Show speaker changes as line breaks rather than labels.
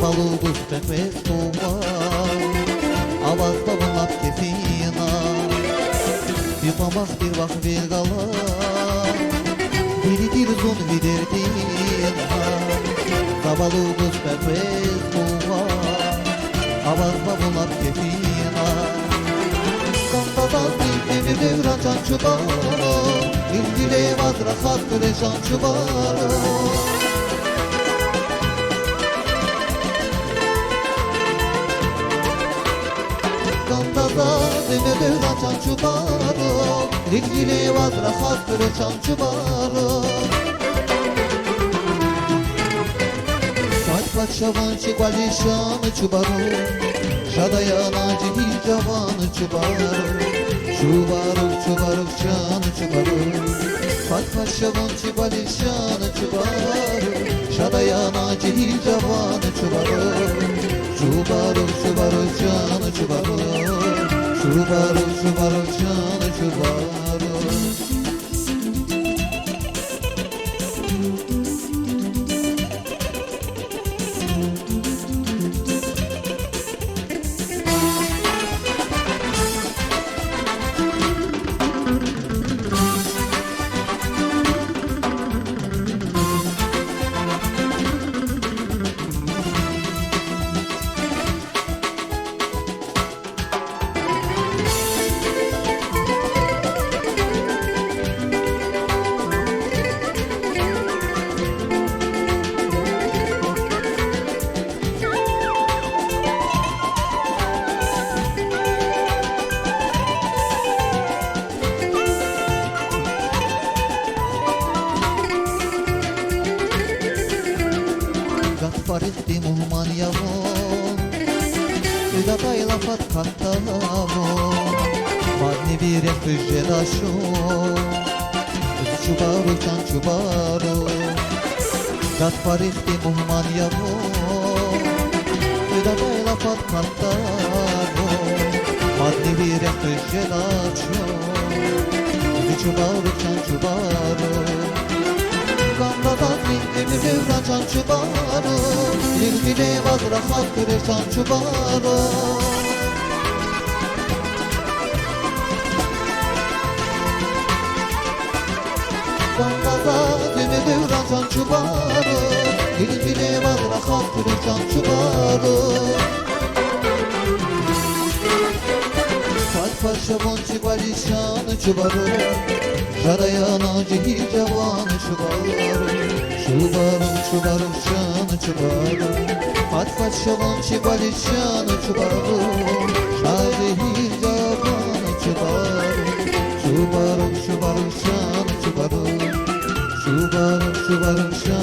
Zabaluduz pekmez tuğba Avazda bunlap kefina Bir pamak bir vak bir gala Diri diri zon viderdina Zabaluduz pekmez tuğba Avazda bunlap kefina Kandadan dilimi devran çançubaro İldile vadra hakkı şançubaro Deme devran çançubaro İldile vadra hakkı şançubaro Saç paçavın çikwali şanı çubaro Şadayana cihil cavanı çubaro Çubaruk çubaruk şanı çubaro Saç paçavın çikwali şanı çubaro Şadayana cihil cavanı çubaro Çubaruk çubaruk şanı çubaro Çubaruk çubaruk şanı çubaro Faresti muhman yavon Üdatay lafat kattamon Madni bir efüjelaşo Çubaru can çubaru Gat faresti muhman yavon Üdatay lafat kattamon Madni bir efüjelaşo Çubaru can çubaru Kandadan dilimi devran çançubaro İlgile vadra hakkı çançubaro Kandadan dilimi devran çançubaro İlgile vadra hakkı çançubaro Saç paşamın çikwali şanı çubaro Şarayana cihil cavanı çubarı Çubarım çubarım şanı çubarı Fatfat şavan çibali şanı çubarı Şarihil cavanı çubarı Çubarım çubarım şanı çubarı Çubarım çubarım şanı